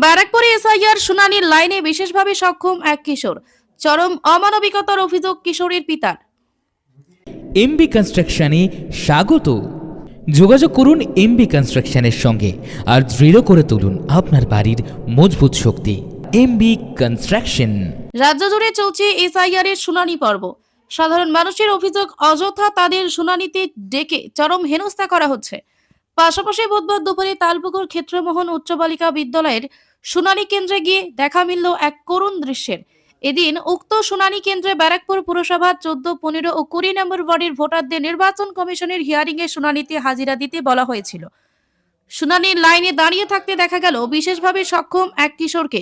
ব্যারাকপুরে এসআইআর শুনানির লাইনে বিশেষভাবে সক্ষম এক কিশোর, চরম অমানবিকতার অভিযোগ কিশোরের পিতার। এমবি কনস্ট্রাকশনে স্বাগত। যোগাযোগ করুন এমবি কনস্ট্রাকশনের সঙ্গে আর দৃঢ় করে তুলুন আপনার বাড়ির মজবুত শক্তি। MB construction. রাজ্য জুড়ে চলছে এসআইআর এর শুনানি পর্ব। সাধারণ মানুষের অভিযোগ, অযথা তাদের শুনানিতে ডেকে চরম হেনস্থা করা হচ্ছে। পাশাপাশি বুধবার দুপুরে তালপুকুর ক্ষেত্রমোহন উচ্চ বালিকা বিদ্যালয়ের শুনানি কেন্দ্রে গিয়ে দেখা মিলল এক করুণ দৃশ্যের। এদিন উক্ত শুনানি কেন্দ্রে ব্যারাকপুর পুরসভা 14, 15 ও 20 নম্বর ওয়ার্ডের ভোটারদের নির্বাচন কমিশনের হিয়ারিং এ শুনানিতে হাজিরা দিতে বলা হয়েছিল। শুনানির লাইনে দাঁড়িয়ে থাকতে দেখা গেল বিশেষভাবে সক্ষম এক কিশোরকে।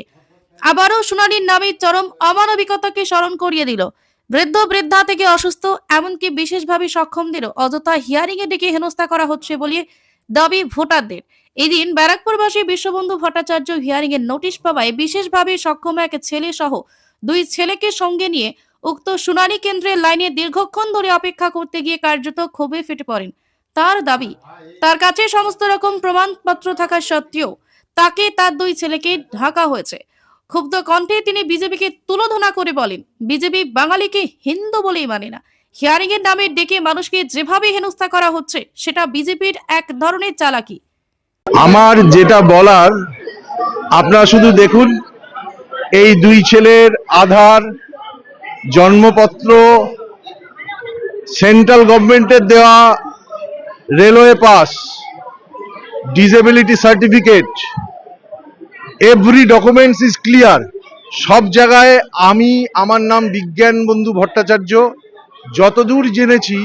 আবারও শুনানির নামে চরম অমানবিকতাকে স্মরণ করিয়ে দিল। বৃদ্ধ বৃদ্ধা থেকে অসুস্থ, এমনকি বিশেষভাবে সক্ষমদেরও অযথা হিয়ারিং এ ডেকে হেনস্থা করা হচ্ছে বলে দাবি ভোটারদের। এদিন ব্যারাকপুরবাসী বিশ্ববন্ধু ভট্টাচার্য হিয়ারিং এর নোটিশ পাওয়ায় বিশেষভাবে সক্ষম এক ছেলে সহ 2 ছেলেকে সঙ্গে নিয়ে উক্ত শুনানি কেন্দ্রের লাইনে দীর্ঘক্ষণ ধরে অপেক্ষা করতে গিয়ে কার্যত ক্ষোভে ফেটে পড়েন। তার দাবি, তার কাছে সমস্ত রকম প্রমাণপত্র থাকা সত্ত্বেও তাকে তার 2 ছেলেকে ঢাকা হয়েছে। ক্ষুব্ধ কণ্ঠে তিনি বিজেপিকে তুলোধনা করে বলেন, বিজেপি বাঙালিকে হিন্দু বলেই মানে না। হিয়ারিং এর নামে ডেকে মানুষকে যেভাবে হেনস্থা করা হচ্ছে সেটা বিজেপির এক ধরনের চালাকি। আমার যেটা বলার, আপনারা শুধু দেখুন, এই 2 ছেলের আধার, জন্মপত্র, সেন্ট্রাল গভর্নমেন্টের দেওয়া railway pass, disability certificate, every documents is clear. সব জায়গায় আমার নাম বিজ্ঞান বন্ধু ভট্টাচার্য। যতদূর জেনেছি,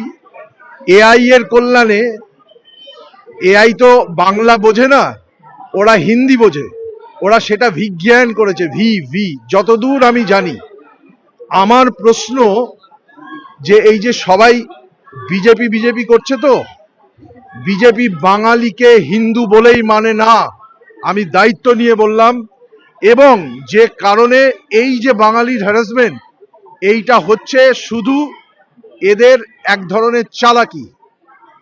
এআই এর কল্যাণে, এআই তো বাংলা বোঝে না, ওরা হিন্দি বোঝে, ওরা সেটা বিজ্ঞান করেছে, ভি। যতদূর আমি জানি, আমার প্রশ্ন যে এই যে সবাই বিজেপি করছে, তো বিজেপি বাঙালিকে হিন্দু বলেই মানে না, আমি দায়িত্ব নিয়ে বললাম। এবং যে কারণে এই যে বাঙালির হ্যারাসমেন্ট, এইটা হচ্ছে শুধু এদের এক ধরনের চালাকি।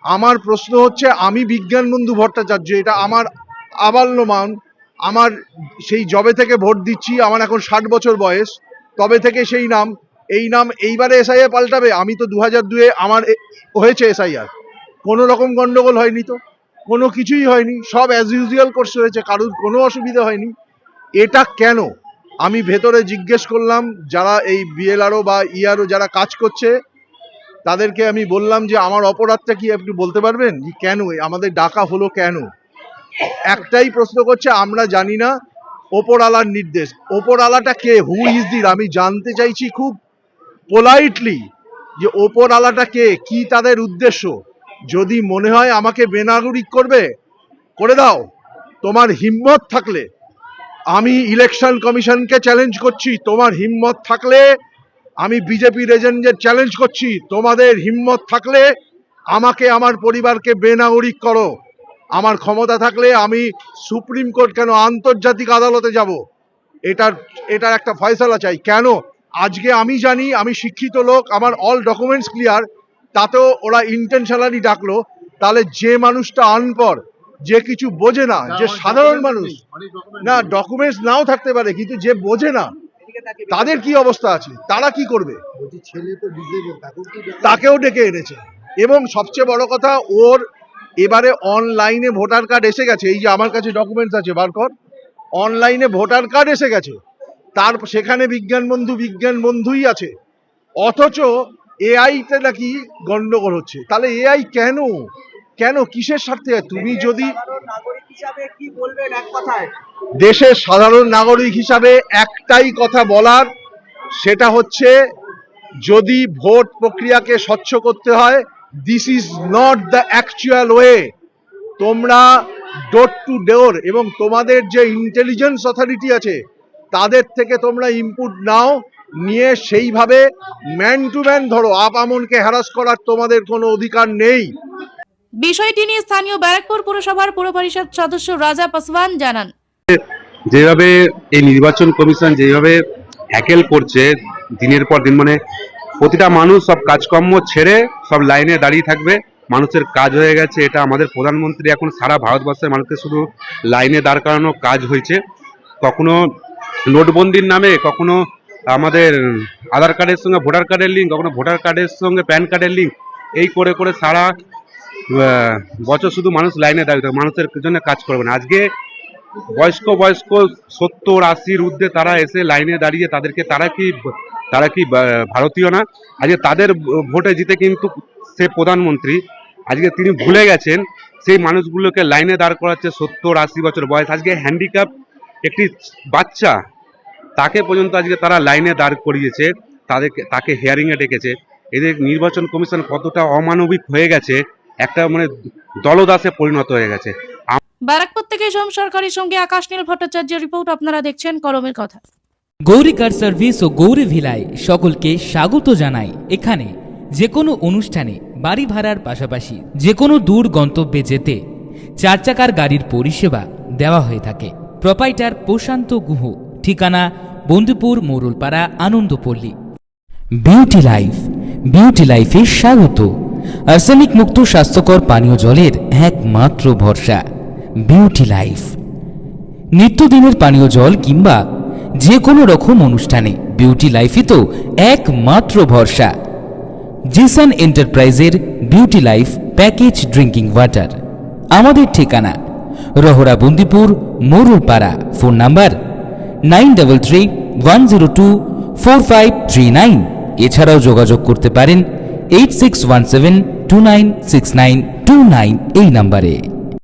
আমার প্রশ্ন হচ্ছে, আমি বিজ্ঞান বন্ধু ভট্টাচার্য, এটা আমার আবাল্যমান, আমার সেই জবে থেকে ভোট দিচ্ছি, আমার এখন 60 বছর বয়স, তবে থেকে সেই নাম, এই নাম এইবারে এসআইআর পাল্টাবে? আমি তো 2002-এ আমার হয়েছে এসআইআর, কোনো রকম গন্ডগোল হয়নি, তো কোনো কিছুই হয়নি, সব অ্যাজ ইউজুয়াল কোর্স হয়েছে, কারোর কোনো অসুবিধা হয়নি। এটা কেন? আমি ভেতরে জিজ্ঞেস করলাম, যারা এই বিএলআরও বা ইআরও যারা কাজ করছে, তাদেরকে আমি বললাম যে আমার অপরাধটা কি একটু বলতে পারবেন, যে কেন আমাদের ডাকা হলো, কেন? একটাই প্রশ্ন করছে, আমরা জানি না, ওপরওয়ালার নির্দেশ। ওপরওয়ালাটা কে? Who is the? আমি জানতে চাইছি খুব পোলাইটলি, যে ওপরওয়ালাটা কে, কি তাদের উদ্দেশ্য। যদি মনে হয় আমাকে বেনাগরিক করবে, করে দাও। তোমার হিম্মত থাকলে, আমি ইলেকশন কমিশনকে চ্যালেঞ্জ করছি, তোমার হিম্মত থাকলে, আমি বিজেপির এজেন্টদের চ্যালেঞ্জ করছি, তোমাদের হিম্মত থাকলে আমাকে, আমার পরিবারকে বেনাগরিক করো। আমার ক্ষমতা থাকলে আমি সুপ্রিম কোর্ট, কেন আন্তর্জাতিক আদালতে যাব, এটার একটা ফয়সালা চাই। কেন? আজকে আমি জানি, আমি শিক্ষিত লোক, আমার অল ডকুমেন্টস ক্লিয়ার, তাতেও ওরা ইন্টেনশনালি ডাকলো। তাহলে যে মানুষটা আনপড়, যে কিছু বোঝে না, যে সাধারণ মানুষ, না ডকুমেন্টস নাও থাকতে পারে, কিন্তু যে বোঝে না, তাদের কি অবস্থা আছে, তারা কি করবে? তাকেও ডেকে এনেছে। এবং সবচেয়ে বড় কথা, ওর এবারে অনলাইনে ভোটার কার্ড এসে গেছে। এই যে আমার কাছে ডকুমেন্টস আছে, বার কর, অনলাইনে ভোটার কার্ড এসে গেছে, তার সেখানে বিজ্ঞান বন্ধুই আছে। অথচ এআইতে নাকি গন্ডগোল হচ্ছে। তাহলে এআই কেন কিসের স্বার্থে? তুমি যদি দেশের সাধারণ নাগরিক হিসাবে একটাই কথা বলার, সেটা হচ্ছে, যদি ভোট প্রক্রিয়াকে স্বচ্ছ করতে হয়, this is not the actual way. তোমরা ডোর টু ডোর, এবং তোমাদের যে ইন্টেলিজেন্স অথরিটি আছে, তাদের থেকে তোমরা ইনপুট নাও, নিয়ে সেইভাবে ম্যান টু ম্যান ধরো। আপামনকে হ্যারাস করার তোমাদের কোনো অধিকার নেই। বিষয়টি নিয়ে স্থানীয় ব্যারাকপুর পুরসভার পুর পরিষদ সদস্য রাজা পাসওয়ান জানান, যেভাবে এই নির্বাচন কমিশন যেভাবে হ্যাকেল করছে দিনের পর দিন, মানে প্রতিটা মানুষ সব কাজকর্ম ছেড়ে সব লাইনে দাঁড়িয়ে থাকবে, মানুষের কাজ হয়ে গেছে। এটা আমাদের প্রধানমন্ত্রী এখন সারা ভারতবর্ষের মানুষকে শুধু লাইনে দাঁড় করানো কাজ হয়েছে। কখনো নোটবন্দির নামে, কখনো আমাদের আধার কার্ডের সঙ্গে ভোটার কার্ডের লিঙ্ক, কখনো ভোটার কার্ডের সঙ্গে প্যান কার্ডের লিঙ্ক, এই করে করে সারা বছর শুধু মানুষ লাইনে দাঁড়িয়ে থাকে, মানুষের জন্য কাজ করবে না। আজকে বয়স্ক 70-80-র ঊর্ধ্বে তারা এসে লাইনে দাঁড়িয়ে তারা কি ভারতীয় না? আজকে তাদের ভোটে জিতে কিন্তু সে প্রধানমন্ত্রী, আজকে তিনি ভুলে গেছেন সেই মানুষগুলোকে লাইনে দাঁড় করাচ্ছে 70-80 বছর বয়স। আজকে হ্যান্ডিক্যাপ একটি বাচ্চা, তাকে পর্যন্ত আজকে তারা লাইনে দাঁড় করিয়েছে, তাকে হিয়ারিংয়ে ডেকেছে। এদের নির্বাচন কমিশন কতটা অমানবিক হয়ে গেছে, একটা মানে দলদাসে পরিণত হয়ে গেছে। ব্যারাকপুর থেকে সোম সরকারের সঙ্গে আকাশ নীল ভট্টাচার্যের রিপোর্ট। আপনারা দেখছেন কলমের কথা। গৌরী কার সার্ভিস ও গৌরী ভিলায় সকলকে স্বাগত জানাই। এখানে যে কোনো অনুষ্ঠানে বাড়ি ভাড়ার পাশাপাশি যে কোনো দূর গন্তব্যে যেতে 4 চাকার গাড়ির পরিষেবা দেওয়া হয়ে থাকে। প্রোপাইটার প্রশান্ত গুহ, ঠিকানা বন্দুপুর মোরুলপাড়া, আনন্দপল্লী। বিউটি লাইফে স্বাগত। আর্সেনিক মুক্ত স্বাস্থ্যকর পানীয় জলের একমাত্র ভরসা বিউটি লাইফ। নিত্যদিনের পানীয় জল কিংবা যে কোনো রকম অনুষ্ঠানে বিউটি লাইফই তো একমাত্র ভরসা। জিসান এন্টারপ্রাইজের beauty life package drinking water. আমাদের ঠিকানা রহরা বন্দিপুর মোরুলপাড়া। Phone number 9331024539। এছাড়াও যোগাযোগ করতে পারেন 8617296929 এই নাম্বারে।